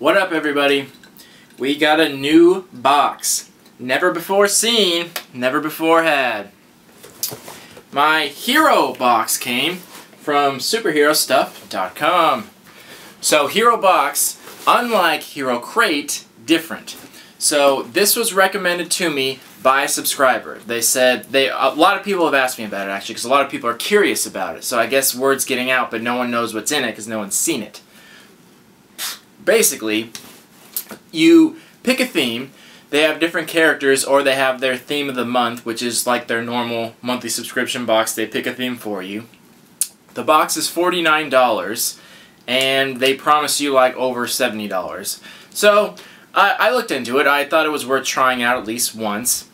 What up, everybody? We got a new box. Never before seen, never before had. My hero box came from superherostuff.com. So Hero Box, unlike Hero Crate, different. So this was recommended to me by a subscriber. They said, a lot of people have asked me about it actually, because a lot of people are curious about it. So I guess word's getting out, but no one knows what's in it because no one's seen it. Basically, you pick a theme. They have different characters, or they have their theme of the month, which is like their normal monthly subscription box. They pick a theme for you. The box is $49, and they promise you like over $70. So I looked into it. I thought it was worth trying out at least once.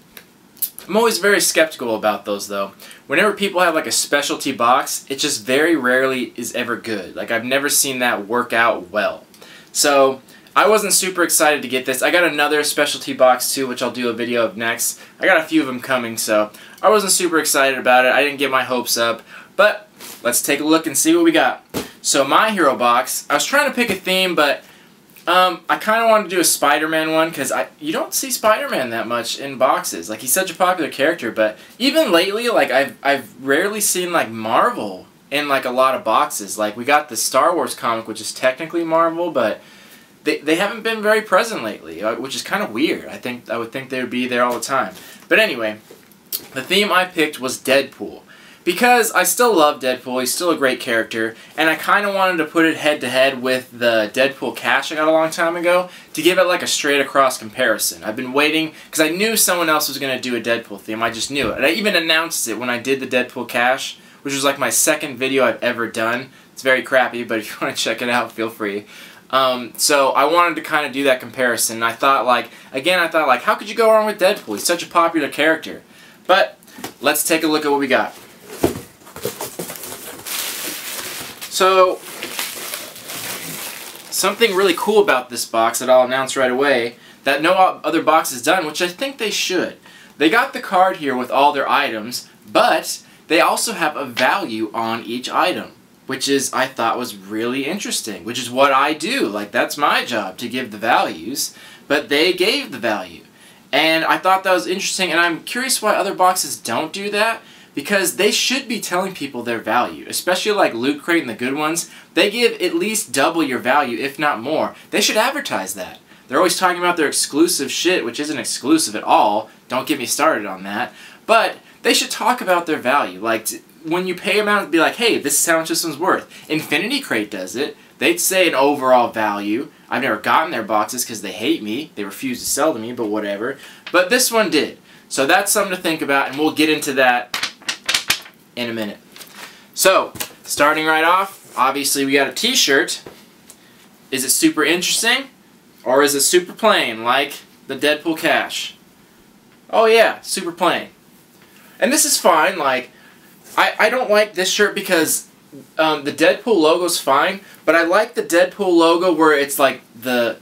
I'm always very skeptical about those, though. Whenever people have like a specialty box, it just very rarely is ever good. Like, I've never seen that work out well. So I wasn't super excited to get this. I got another specialty box too, which I'll do a video of next. I got a few of them coming, so I wasn't super excited about it. I didn't get my hopes up, but let's take a look and see what we got. So my hero box, I was trying to pick a theme, but I kind of wanted to do a Spider-Man one, because you don't see Spider-Man that much in boxes. Like, he's such a popular character, but even lately, like, I've rarely seen like Marvel in like a lot of boxes. Like, we got the Star Wars comic, which is technically Marvel, but they haven't been very present lately, which is kind of weird. I would think they would be there all the time. But anyway, the theme I picked was Deadpool. Because I still love Deadpool, he's still a great character, and I kind of wanted to put it head-to-head with the Deadpool Cache I got a long time ago to give it like a straight-across comparison. I've been waiting, because I knew someone else was going to do a Deadpool theme, I just knew it. And I even announced it when I did the Deadpool Cache, which was like my second video I've ever done. It's very crappy, but if you want to check it out, feel free. So I wanted to kind of do that comparison. I thought like, how could you go wrong with Deadpool? He's such a popular character. But let's take a look at what we got. So, something really cool about this box that I'll announce right away that no other box has done, which I think they should. They got the card here with all their items, but they also have a value on each item, which is, I thought, was really interesting, which is what I do. Like, that's my job, to give the values, but they gave the value. And I thought that was interesting, and I'm curious why other boxes don't do that, because they should be telling people their value, especially like Loot Crate and the good ones. They give at least double your value, if not more. They should advertise that. They're always talking about their exclusive shit, which isn't exclusive at all. Don't get me started on that. But they should talk about their value. Like, when you pay them out, be like, hey, this is how much this one's worth. Infinity Crate does it. They'd say an overall value. I've never gotten their boxes because they hate me. They refuse to sell to me, but whatever. But this one did. So that's something to think about, and we'll get into that in a minute. So, starting right off, obviously we got a t-shirt. Is it super interesting? Or is it super plain, like the Deadpool Cache? Oh yeah, super plain. And this is fine. Like, I don't like this shirt because the Deadpool logo's fine, but I like the Deadpool logo where it's like the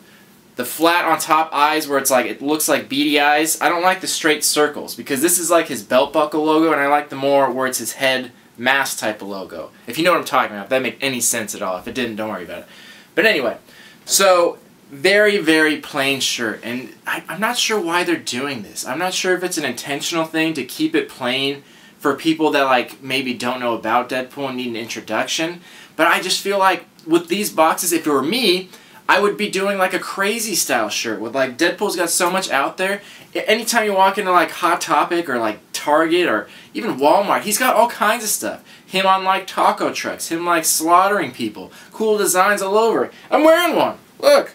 flat on top eyes, where it's like, it looks like beady eyes. I don't like the straight circles, because this is like his belt buckle logo, and I like the more where it's his head mask type of logo. If you know what I'm talking about, if that make any sense at all. If it didn't, don't worry about it. But anyway, so very, very plain shirt, and I'm not sure why they're doing this. I'm not sure if it's an intentional thing to keep it plain for people that like maybe don't know about Deadpool and need an introduction. But I just feel like with these boxes, if it were me, I would be doing like a crazy style shirt with like, Deadpool's got so much out there. Anytime you walk into like Hot Topic or like Target or even Walmart, he's got all kinds of stuff. Him on like taco trucks, him like slaughtering people, cool designs all over. I'm wearing one. Look,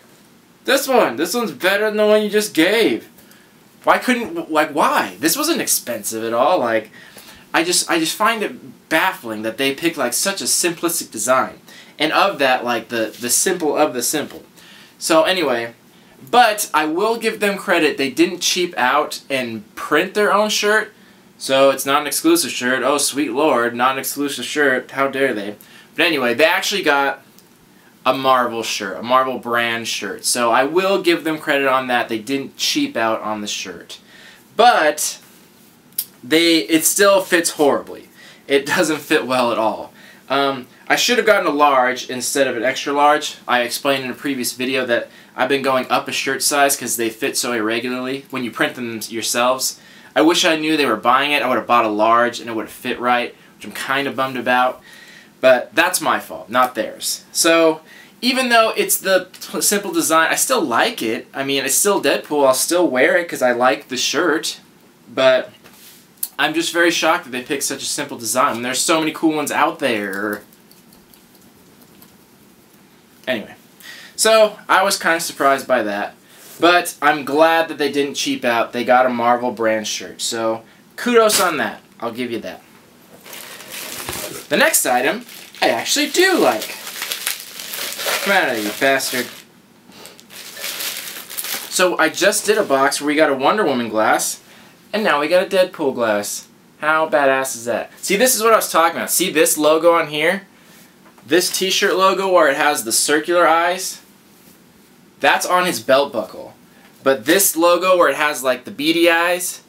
this one. This one's better than the one you just gave. Why couldn't, like, why? This wasn't expensive at all. Like, I just find it baffling that they picked like such a simplistic design. And of that, like, the simple of the simple. So anyway, but I will give them credit. They didn't cheap out and print their own shirt. So it's not an exclusive shirt. Oh, sweet lord, not an exclusive shirt. How dare they? But anyway, they actually got a Marvel shirt, a Marvel brand shirt. So I will give them credit on that. They didn't cheap out on the shirt. But it still fits horribly. It doesn't fit well at all. I should have gotten a large instead of an extra large. I explained in a previous video that I've been going up a shirt size because they fit so irregularly when you print them yourselves. I wish I knew they were buying it. I would have bought a large and it would have fit right, which I'm kind of bummed about. But that's my fault, not theirs. So even though it's the simple design, I still like it. I mean, it's still Deadpool. I'll still wear it because I like the shirt. But I'm just very shocked that they picked such a simple design. There's so many cool ones out there. Anyway, so I was kind of surprised by that. But I'm glad that they didn't cheap out. They got a Marvel brand shirt. So kudos on that. I'll give you that. The next item, I actually do like. Come out of here, you bastard. So I just did a box where we got a Wonder Woman glass, and now we got a Deadpool glass. How badass is that? See, this is what I was talking about. See this logo on here? This t-shirt logo where it has the circular eyes? That's on his belt buckle. But this logo where it has like the beady eyes,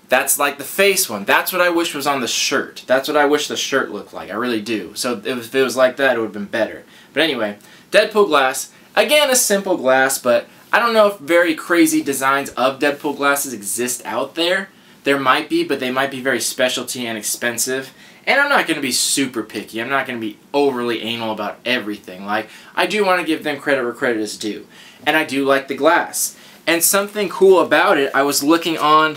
that's like the face one. That's what I wish was on the shirt. That's what I wish the shirt looked like. I really do. So if it was like that, it would have been better. But anyway, Deadpool glass. Again, a simple glass, but I don't know if very crazy designs of Deadpool glasses exist out there. There might be, but they might be very specialty and expensive. And I'm not going to be super picky. I'm not going to be overly anal about everything. Like, I do want to give them credit where credit is due. And I do like the glass. And something cool about it, I was looking on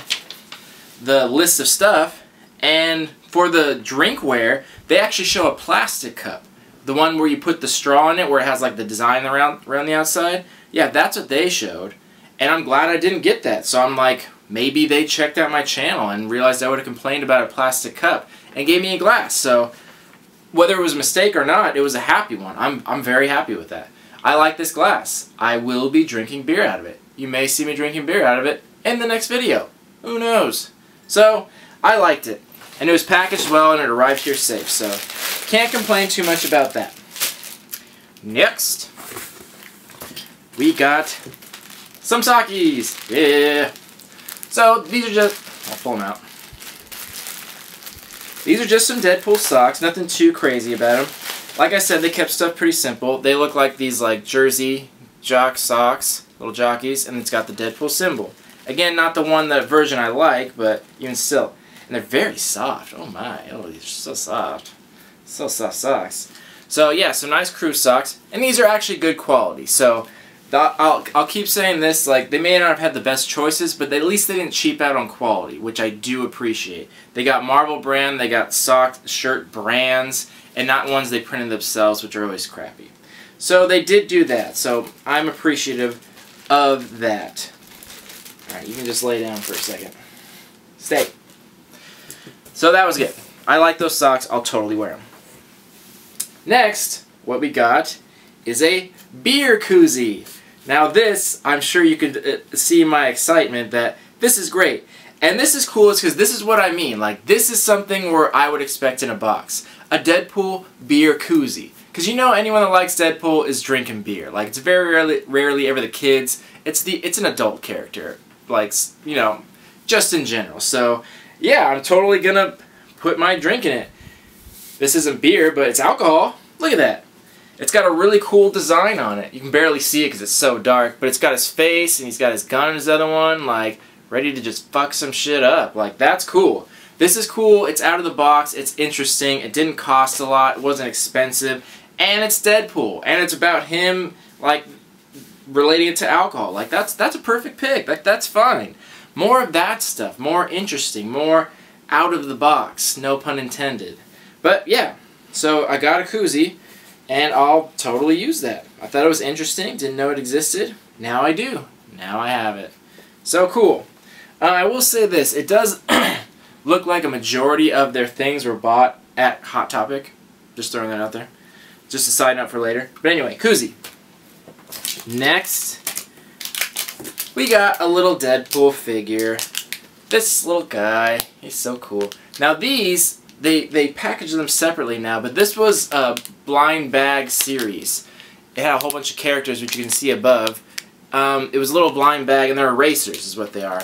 the list of stuff, and for the drinkware, they actually show a plastic cup. The one where you put the straw in it, where it has like the design around the outside. Yeah, that's what they showed. And I'm glad I didn't get that. So I'm like, maybe they checked out my channel and realized I would have complained about a plastic cup and gave me a glass. So whether it was a mistake or not, it was a happy one. I'm very happy with that. I like this glass. I will be drinking beer out of it. You may see me drinking beer out of it in the next video. Who knows? So, I liked it. And it was packaged well and it arrived here safe. So, can't complain too much about that. Next, we got some Sakis. Yeah. So, these are just... I'll pull them out. These are just some Deadpool socks. Nothing too crazy about them. Like I said, they kept stuff pretty simple. They look like these like jersey jock socks. Little jockeys, and it's got the Deadpool symbol. Again, not the one, that version I like, but even still. And they're very soft. Oh my, oh, these are so soft. So soft socks. So yeah, some nice crew socks. And these are actually good quality. So I'll keep saying this, like, they may not have had the best choices, but at least they didn't cheap out on quality, which I do appreciate. They got Marvel brand, they got sock shirt brands, and not ones they printed themselves, which are always crappy. So they did do that. So I'm appreciative of that. Alright, you can just lay down for a second. Stay. So that was good. I like those socks. I'll totally wear them. Next, what we got is a beer koozie. Now this, I'm sure you could see my excitement that this is great. And this is cool because this is what I mean. Like, this is something where I would expect in a box. A Deadpool beer koozie. Because you know anyone that likes Deadpool is drinking beer. Like, it's very rarely ever the kids. It's an adult character. Like, you know, just in general. So, yeah, I'm totally gonna put my drink in it. This isn't beer, but it's alcohol. Look at that. It's got a really cool design on it. You can barely see it because it's so dark. But it's got his face, and he's got his gun in his other one. Like, ready to just fuck some shit up. Like, that's cool. This is cool. It's out of the box. It's interesting. It didn't cost a lot. It wasn't expensive. And it's Deadpool, and it's about him, like, relating it to alcohol. Like, that's a perfect pick. Like, that's fine. More of that stuff. More interesting. More out of the box. No pun intended. But, yeah. So, I got a koozie, and I'll totally use that. I thought it was interesting. Didn't know it existed. Now I do. Now I have it. So, cool. I will say this. It does look like a majority of their things were bought at Hot Topic. Just throwing that out there. Just a side note for later. But anyway, koozie. Next, we got a little Deadpool figure. This little guy, he's so cool. Now these, they package them separately now, but this was a blind bag series. It had a whole bunch of characters, which you can see above. It was a little blind bag, and they're erasers is what they are.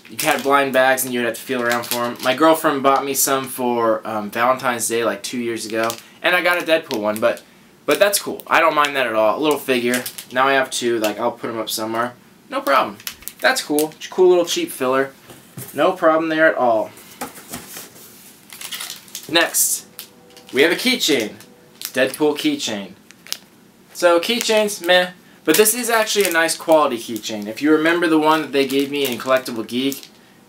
You had blind bags, and you'd have to feel around for them. My girlfriend bought me some for Valentine's Day like 2 years ago, and I got a Deadpool one, but But that's cool. I don't mind that at all. A little figure. Now I have two. Like, I'll put them up somewhere. No problem. That's cool. Cool little cheap filler. No problem there at all. Next, we have a keychain. Deadpool keychain. So keychains, meh. But this is actually a nice quality keychain. If you remember the one that they gave me in Collectible Geek,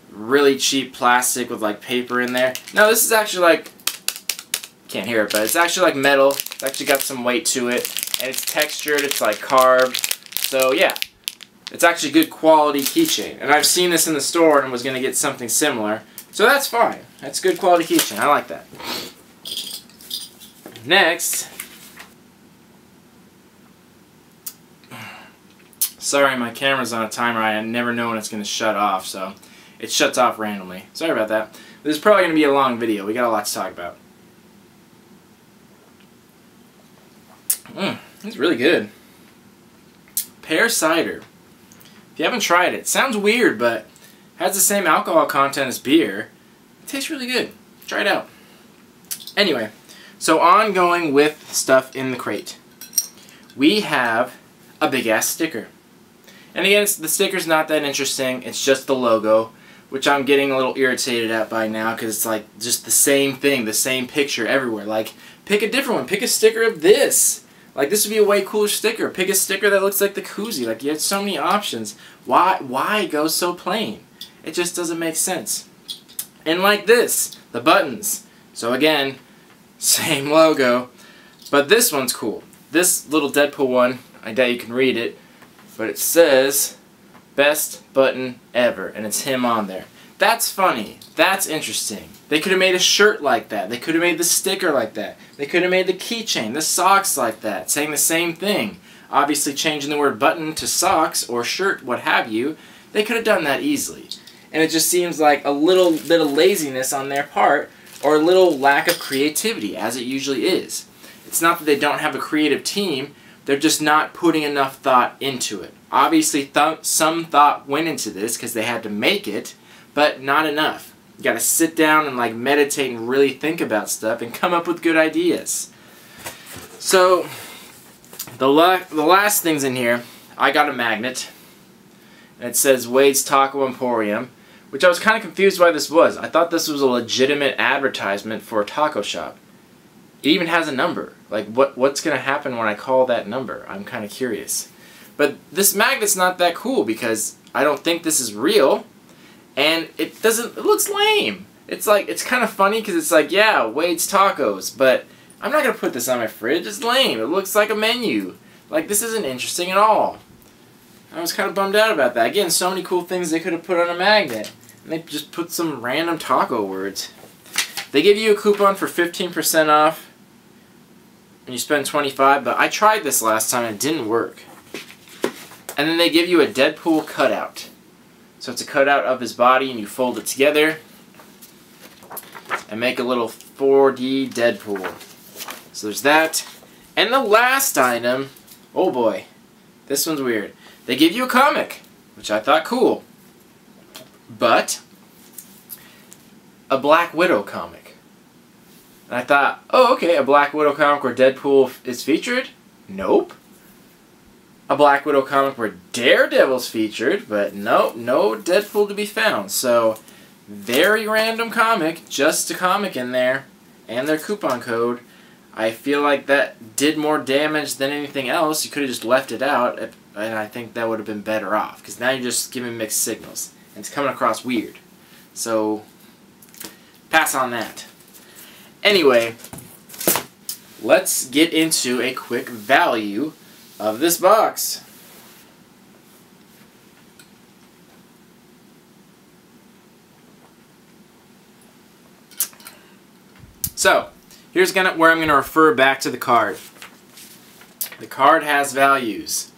really cheap plastic with like paper in there. Now this is actually like, can't hear it, but it's actually like metal. It's actually got some weight to it. And it's textured, it's like carved. So yeah, it's actually good quality keychain. And I've seen this in the store and was going to get something similar. So that's fine. That's good quality keychain. I like that. Next. Sorry, my camera's on a timer. I never know when it's going to shut off, so it shuts off randomly. Sorry about that. This is probably going to be a long video. We got a lot to talk about. It's really good. Pear cider. If you haven't tried it, it sounds weird, but it has the same alcohol content as beer. It tastes really good. Try it out. Anyway, so ongoing with stuff in the crate. We have a big ass sticker. And again, the sticker's not that interesting. It's just the logo, which I'm getting a little irritated at by now because it's like just the same thing, the same picture everywhere. Like, pick a different one. Pick a sticker of this. Like, this would be a way cooler sticker. Pick a sticker that looks like the Koozie. Like, you have so many options. Why go so plain? It just doesn't make sense. And like this, the buttons. So again, same logo. But this one's cool. This little Deadpool one, I doubt you can read it, but it says, best button ever. And it's him on there. That's funny. That's interesting. They could have made a shirt like that. They could have made the sticker like that. They could have made the keychain, the socks like that, saying the same thing. Obviously changing the word button to socks or shirt, what have you. They could have done that easily. And it just seems like a little bit of laziness on their part or a little lack of creativity, as it usually is. It's not that they don't have a creative team. They're just not putting enough thought into it. Obviously, some thought went into this because they had to make it, but not enough. You gotta sit down and like meditate and really think about stuff and come up with good ideas. So, the last things in here, I got a magnet. And it says Wade's Taco Emporium, which I was kind of confused why this was. I thought this was a legitimate advertisement for a taco shop. It even has a number. Like, what's gonna happen when I call that number? I'm kind of curious. But this magnet's not that cool because I don't think this is real. And it looks lame. It's like, it's kind of funny because it's like, yeah, Wade's Tacos, but I'm not going to put this on my fridge. It's lame. It looks like a menu. Like, this isn't interesting at all. I was kind of bummed out about that. Again, so many cool things they could have put on a magnet. And they just put some random taco words. They give you a coupon for 15% off when you spend $25, but I tried this last time and it didn't work. And then they give you a Deadpool cutout. So it's a cutout of his body and you fold it together and make a little 4D Deadpool. So there's that. And the last item, oh boy, this one's weird. They give you a comic, which I thought cool. But a Black Widow comic. And I thought, oh okay, a Black Widow comic where Deadpool is featured? Nope. A Black Widow comic where Daredevil's featured, but no Deadpool to be found. So, very random comic, just a comic in there, and their coupon code. I feel like that did more damage than anything else. You could have just left it out, and I think that would have been better off, because now you're just giving mixed signals, and it's coming across weird. So, pass on that. Anyway, let's get into a quick value of this box. So, here's where I'm going to refer back to the card. The card has values.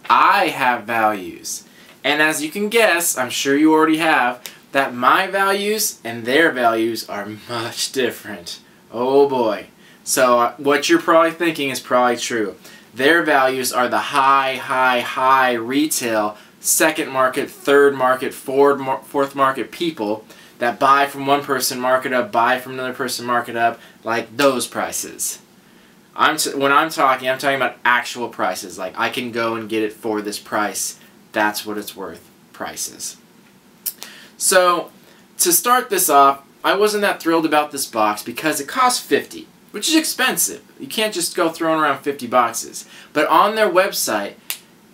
I have values. And as you can guess, I'm sure you already have, that my values and their values are much different. Oh boy. So, what you're probably thinking is probably true. Their values are the high retail, second market, third market, fourth market people that buy from one person, mark it up, buy from another person, mark it up, like those prices. When I'm talking about actual prices. Like, I can go and get it for this price. That's what it's worth. Prices. So, to start this off, I wasn't that thrilled about this box because it cost $50, which is expensive. You can't just go throwing around 50 boxes. But on their website,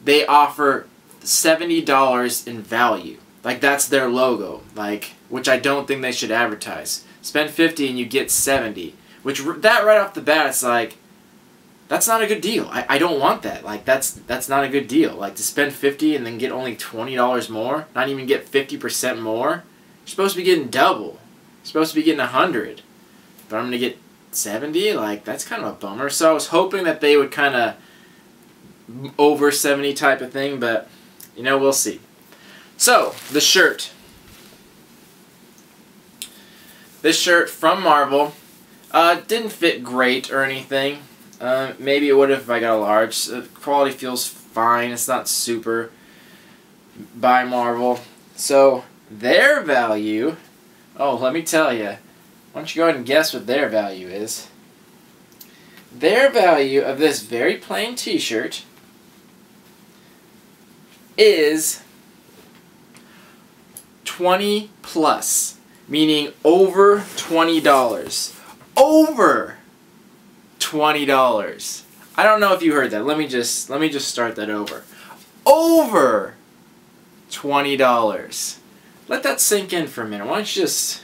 they offer $70 in value. Like, that's their logo. Like, which I don't think they should advertise. Spend 50 and you get 70. Which, that right off the bat, it's like, that's not a good deal. I don't want that. Like, that's not a good deal. Like, to spend 50 and then get only $20 more, not even get 50% more. You're supposed to be getting double. You're supposed to be getting 100. But I'm going to get 70? Like, that's kind of a bummer. So I was hoping that they would kind of over 70 type of thing, but, you know, we'll see. So, the shirt. This shirt from Marvel didn't fit great or anything. Maybe it would have if I got a large. The quality feels fine. It's not super by Marvel. So, their value... Oh, let me tell you. Why don't you go ahead and guess what their value is? Their value of this very plain t-shirt is 20 plus. Meaning over $20. Over $20. I don't know if you heard that. Let me just start that over. Over $20. Let that sink in for a minute. Why don't you just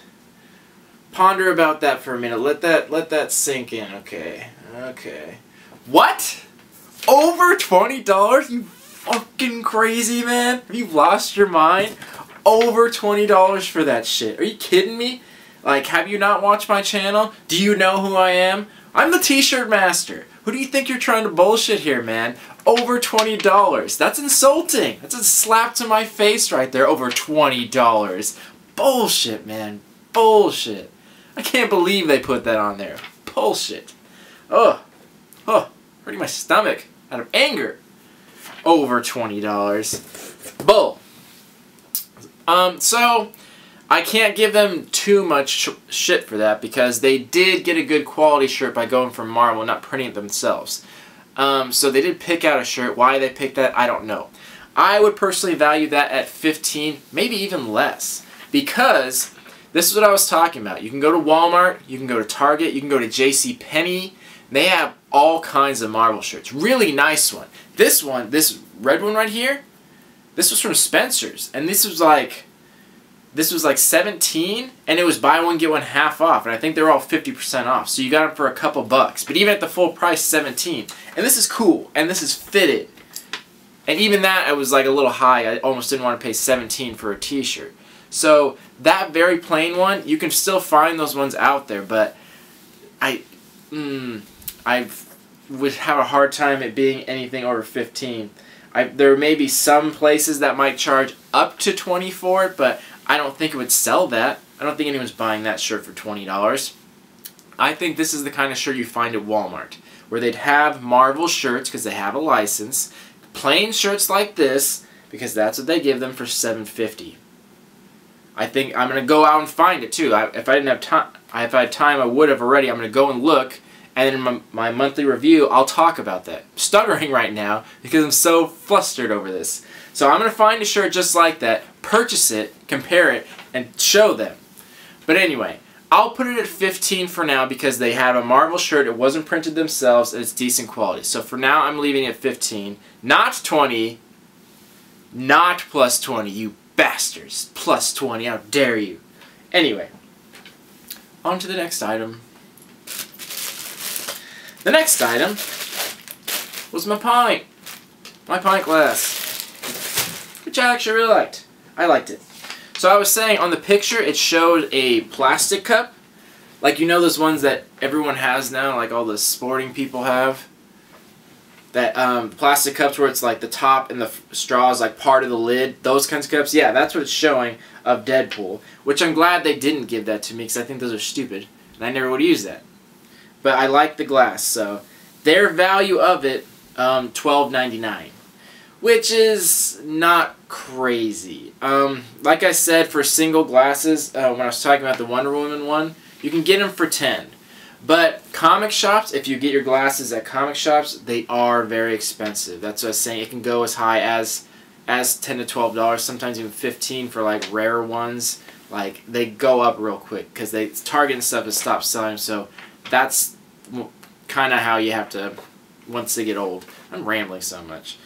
ponder about that for a minute. Let that sink in. Okay. Okay. What? Over $20? You fucking crazy, man? Have you lost your mind? Over $20 for that shit. Are you kidding me? Like, have you not watched my channel? Do you know who I am? I'm the t-shirt master. Who do you think you're trying to bullshit here, man? Over $20. That's insulting. That's a slap to my face right there. Over $20. Bullshit, man. Bullshit. I can't believe they put that on there. Bullshit. Oh, hurting my stomach out of anger. Over $20. Bull. So, I can't give them too much shit for that because they did get a good quality shirt by going from Marvel, not printing it themselves. So they did pick out a shirt. Why they picked that, I don't know. I would personally value that at 15, maybe even less. Because this is what I was talking about. You can go to Walmart, you can go to Target, you can go to JCPenney. They have all kinds of Marvel shirts. Really nice one. This red one right here, this was from Spencer's, and this was like 17, and it was buy one get one half off, and I think they were all 50% off. So you got them for a couple bucks, but even at the full price, 17. And this is cool, and this is fitted. And even that, I was like a little high. I almost didn't want to pay 17 for a t-shirt. So that very plain one, you can still find those ones out there, but I would have a hard time it being anything over 15. There may be some places that might charge up to 20 for it, but I don't think it would sell that. I don't think anyone's buying that shirt for $20. I think this is the kind of shirt you find at Walmart, where they'd have Marvel shirts because they have a license, plain shirts like this because that's what they give them for $7.50. I think I'm gonna go out and find it too. If I had time, I would have already. I'm gonna go and look. And in my monthly review, I'll talk about that. I'm stuttering right now because I'm so flustered over this. So I'm going to find a shirt just like that, purchase it, compare it, and show them. But anyway, I'll put it at 15 for now because they have a Marvel shirt. It wasn't printed themselves, and it's decent quality. So for now, I'm leaving it at 15. Not 20. Not plus 20, you bastards. Plus 20, how dare you. Anyway, on to the next item. The next item was my pint glass, which I actually really liked. I liked it. So I was saying on the picture it showed a plastic cup, like you know those ones that everyone has now, like all the sporting people have. That plastic cups where it's like the top and the straw is like part of the lid. Those kinds of cups. Yeah, that's what it's showing of Deadpool, which I'm glad they didn't give that to me because I think those are stupid and I never would use that. But I like the glass, so their value of it, $12.99, which is not crazy. Like I said, for single glasses, when I was talking about the Wonder Woman one, you can get them for $10. But comic shops, if you get your glasses at comic shops, they are very expensive. That's what I was saying. It can go as high as $10 to $12, sometimes even $15 for like rare ones. Like, they go up real quick because Target and stuff has stopped selling. So that's kind of how you have to, once they get old. I'm rambling so much.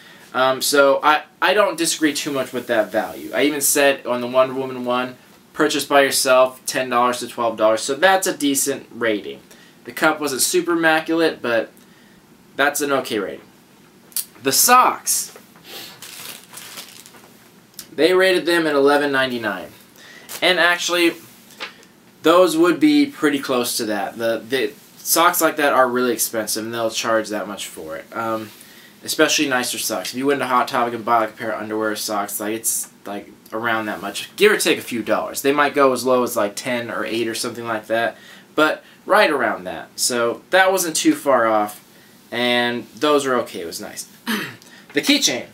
So I don't disagree too much with that value. I even said on the Wonder Woman one, purchased by yourself, $10 to $12. So that's a decent rating. The cup wasn't super immaculate, but that's an okay rating. The socks, they rated them at $11.99. And actually, those would be pretty close to that. The socks like that are really expensive, and they'll charge that much for it. Especially nicer socks. If you went to Hot Topic and buy like a pair of underwear or socks, like it's like around that much, give or take a few dollars. They might go as low as like 10 or 8 or something like that, but right around that. So that wasn't too far off, and those were okay. It was nice. The keychain.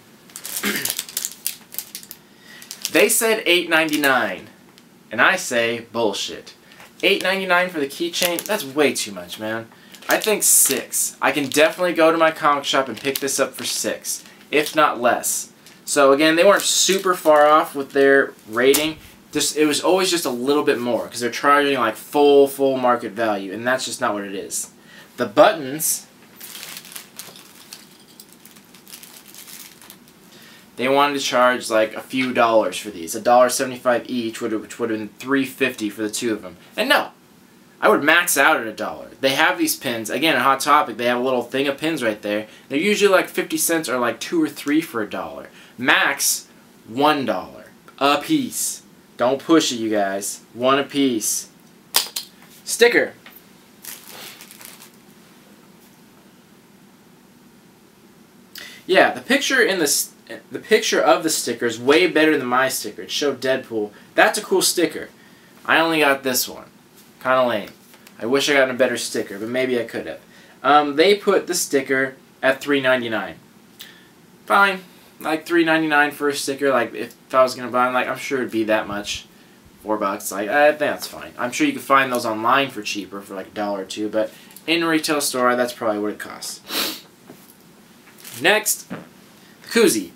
They said $8.99, and I say bullshit. $8.99 for the keychain? That's way too much, man. I think $6. I can definitely go to my comic shop and pick this up for $6, if not less. So again, they weren't super far off with their rating. It was always just a little bit more because they're charging like full market value, and that's just not what it is. The buttons, they wanted to charge like a few dollars for these, $1.75 each, which would have been $3.50 for the two of them. And no, I would max out at $1. They have these pins. Again, at Hot Topic, they have a little thing of pins right there. They're usually like 50 cents or like 2 or 3 for $1. Max, $1 a piece. Don't push it, you guys. 1 a piece. Sticker. Yeah, the picture of the sticker is way better than my sticker. It showed Deadpool. That's a cool sticker. I only got this one. Kind of lame. I wish I got a better sticker, but maybe I could have. They put the sticker at $3.99. Fine. Like $3.99 for a sticker. Like if I was gonna buy them, like I'm sure it'd be that much. $4. Like I think that's fine. I'm sure you can find those online for cheaper, for like $1 or $2. But in a retail store, that's probably what it costs. Next, the Koozie.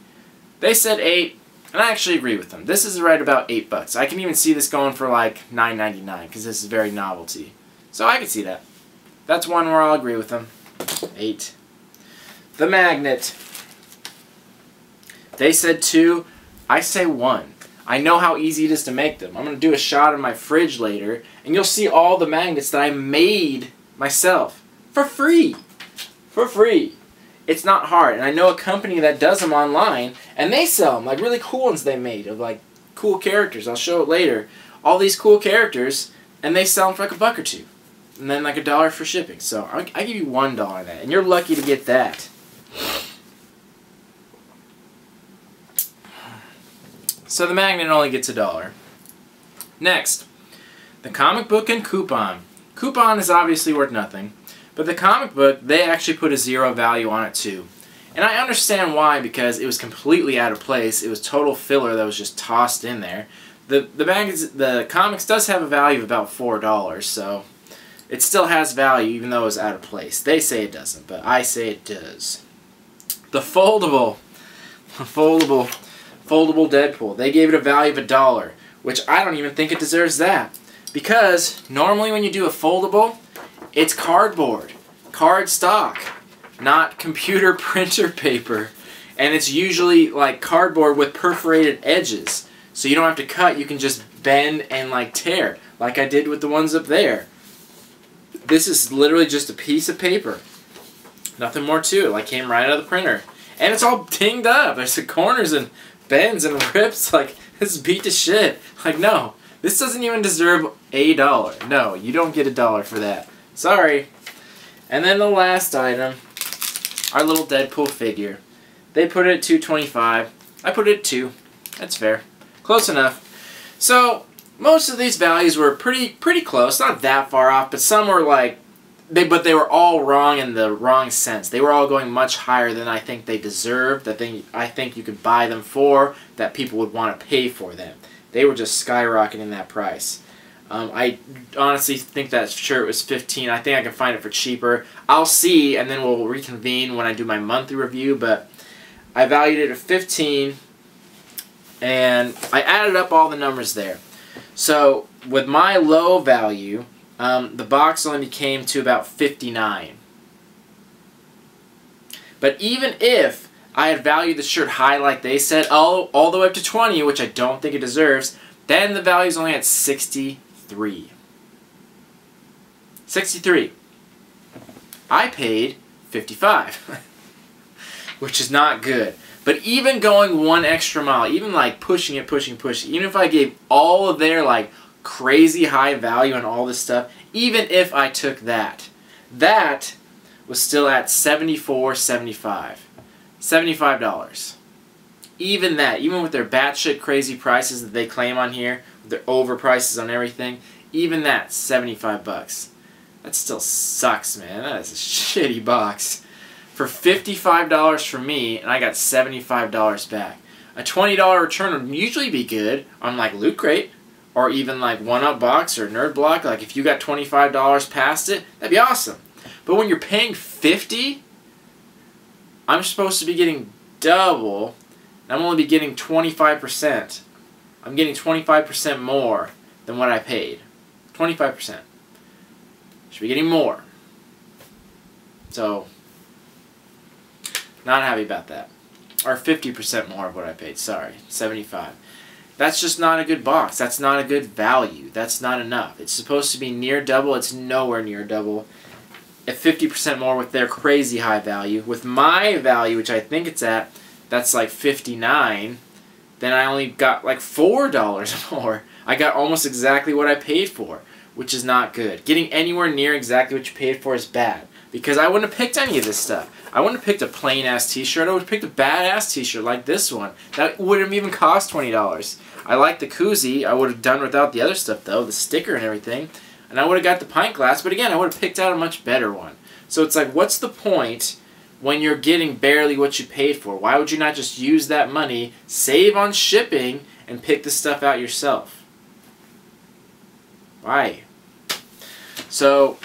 They said $8. And I actually agree with them. This is right about $8. I can even see this going for like $9.99 because this is very novelty. So I can see that. That's one where I'll agree with them. 8. The magnet. They said 2. I say 1. I know how easy it is to make them. I'm going to do a shot of my fridge later, and you'll see all the magnets that I made myself for free. For free. It's not hard, and I know a company that does them online, and they sell them, like really cool ones they made of like cool characters. I'll show it later. All these cool characters, and they sell them for like $1 or $2, and then like $1 for shipping. So I give you $1 on that, and you're lucky to get that. So the magnet only gets $1. Next, the comic book and coupon. Coupon is obviously worth nothing. But the comic book, they actually put a 0 value on it too. And I understand why, because it was completely out of place. It was total filler that was just tossed in there. The comics does have a value of about $4, so it still has value even though it was out of place. They say it doesn't, but I say it does. The Foldable Deadpool, they gave it a value of $1, which I don't even think it deserves that. Because normally when you do a foldable, it's cardboard, card stock, not computer printer paper. And it's usually like cardboard with perforated edges. So you don't have to cut, you can just bend and like tear, like I did with the ones up there. This is literally just a piece of paper. Nothing more to it, like came right out of the printer. And it's all dinged up. There's the corners and bends and rips, like this is beat to shit. Like no, this doesn't even deserve $1. No, you don't get $1 for that. Sorry. And then the last item, our little Deadpool figure. They put it at $2.25. I put it at $2. That's fair. Close enough. So most of these values were pretty close. Not that far off, but some were like, but they were all wrong in the wrong sense. They were all going much higher than I think they deserved. That I think you could buy them for. That people would want to pay for them. They were just skyrocketing that price. I honestly think that shirt was $15. I think I can find it for cheaper. I'll see, and then we'll reconvene when I do my monthly review, but I valued it at $15, and I added up all the numbers there. So with my low value, the box only came to about $59. But even if I had valued the shirt high like they said, all the way up to $20, which I don't think it deserves, then the value is only at $63. $63. I paid $55, which is not good. But even going one extra mile, even like pushing, even if I gave all of their like crazy high value on all this stuff, even if I took that, that was still at $74.75. $75. Even that, even with their batshit crazy prices that they claim on here, with their over prices on everything, even that, 75 bucks. That still sucks, man. That is a shitty box. For $55 from me, and I got $75 back. A $20 return would usually be good on like Loot Crate, or even like 1UP Box or Nerd Block. Like if you got $25 past it, that'd be awesome. But when you're paying $50, I'm supposed to be getting double, and I'm only be getting 25%. I'm getting 25% more than what I paid. 25%. Should be getting more. So, not happy about that. Or 50% more of what I paid. Sorry, 75. That's just not a good box. That's not a good value. That's not enough. It's supposed to be near double. It's nowhere near double. At 50% more with their crazy high value. With my value, which I think it's at, that's like $59. Then I only got like $4 more. I got almost exactly what I paid for, which is not good. Getting anywhere near exactly what you paid for is bad. Because I wouldn't have picked any of this stuff. I wouldn't have picked a plain-ass t-shirt. I would have picked a badass t-shirt like this one. That wouldn't have even cost $20. I like the Koozie. I would have done without the other stuff, though, the sticker and everything. And I would have got the Pint Glass, but again, I would have picked out a much better one. So it's like, what's the point when you're getting barely what you paid for? Why would you not just use that money, save on shipping, and pick the stuff out yourself? Why? So,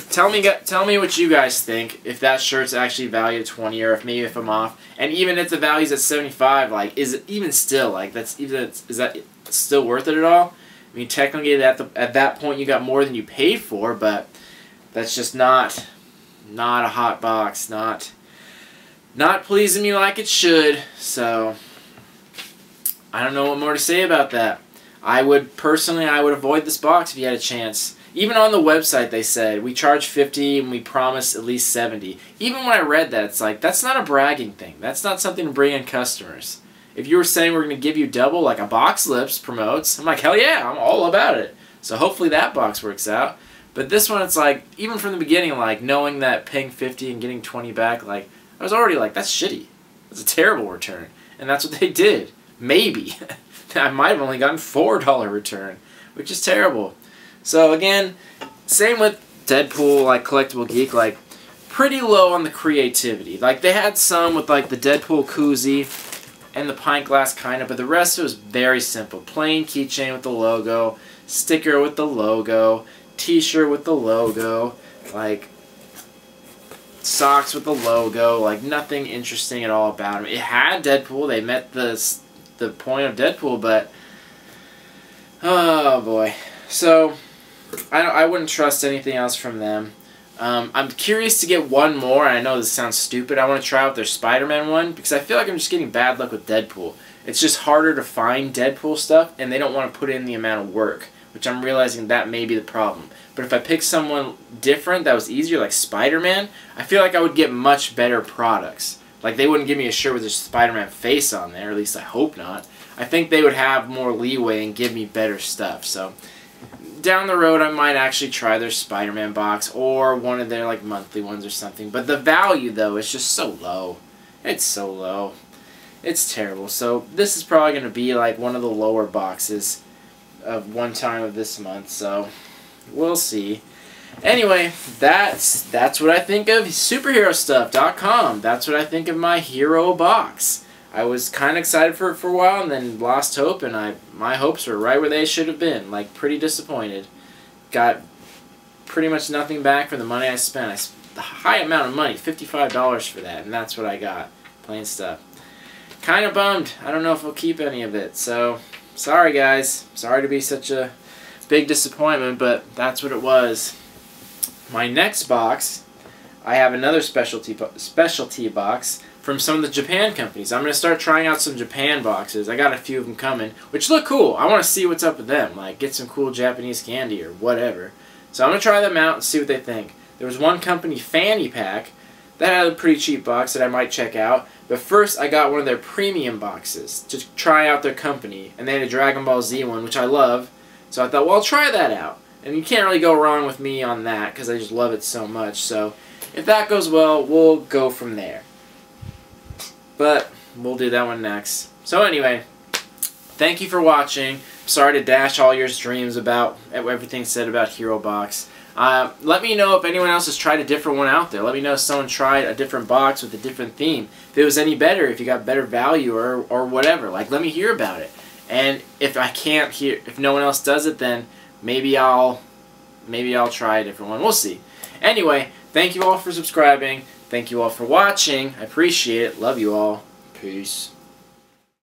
tell me what you guys think, if that shirt's actually valued at 20, or if I'm off. And even if the value's at 75, like, is it even still, like, is that still worth it at all? I mean, technically, at that point, you got more than you paid for, but that's just not a hot box. Not pleasing me like it should. So, I don't know what more to say about that. I would avoid this box if you had a chance. Even on the website, they said, we charge $50 and we promise at least $70. Even when I read that, it's like, that's not a bragging thing. That's not something to bring in customers. If you were saying we're going to give you double, like a Box Lips promotes, I'm like, hell yeah, I'm all about it. So hopefully that box works out. But this one, it's like, even from the beginning, like, knowing that paying $50 and getting $20 back, like, I was already like, that's shitty. That's a terrible return. And that's what they did. Maybe. I might have only gotten $4 return, which is terrible. So again, same with Deadpool, like Collectible Geek, like, pretty low on the creativity. Like, they had some with, like, the Deadpool Koozie and the Pint Glass kind of, but the rest of it was very simple. Plain keychain with the logo, sticker with the logo, t-shirt with the logo, like, socks with the logo, like, nothing interesting at all about them. It had Deadpool, they met the point of Deadpool, but, oh boy. So, I wouldn't trust anything else from them. I'm curious to get one more, and I know this sounds stupid. I want to try out their Spider-Man one, because I feel like I'm just getting bad luck with Deadpool. It's just harder to find Deadpool stuff, and they don't want to put in the amount of work, which I'm realizing that may be the problem. But if I pick someone different that was easier, like Spider-Man, I feel like I would get much better products. Like, they wouldn't give me a shirt with a Spider-Man face on there, at least I hope not. I think they would have more leeway and give me better stuff, so down the road, I might actually try their Spider-Man box or one of their like monthly ones or something. But the value, though, is just so low. It's so low. It's terrible. So this is probably going to be like one of the lower boxes of one time of this month. So we'll see. Anyway, that's what I think of superherostuff.com. That's what I think of my hero box. I was kind of excited for it for a while and then lost hope, and my hopes were right where they should have been. Like, pretty disappointed. Got pretty much nothing back for the money I spent. I spent a high amount of money, $55 for that, and that's what I got. Plain stuff. Kind of bummed. I don't know if I'll keep any of it, so sorry guys. Sorry to be such a big disappointment, but that's what it was. My next box, I have another specialty box from some of the Japan companies. I'm going to start trying out some Japan boxes. I got a few of them coming, which look cool. I want to see what's up with them, like get some cool Japanese candy or whatever. So I'm going to try them out and see what they think. There was one company, Fanny Pack, that had a pretty cheap box that I might check out. But first I got one of their premium boxes to try out their company. And they had a Dragon Ball Z one, which I love. So I thought, well, I'll try that out. And you can't really go wrong with me on that because I just love it so much. So if that goes well, we'll go from there. But we'll do that one next. So anyway, thank you for watching. Sorry to dash all your dreams about everything said about Hero Box. Let me know if anyone else has tried a different one out there. Let me know if someone tried a different box with a different theme. If it was any better, if you got better value or whatever. Like, let me hear about it. And if I can't hear, if no one else does it, then maybe I'll try a different one. We'll see. Anyway, thank you all for subscribing. Thank you all for watching. I appreciate it. Love you all. Peace.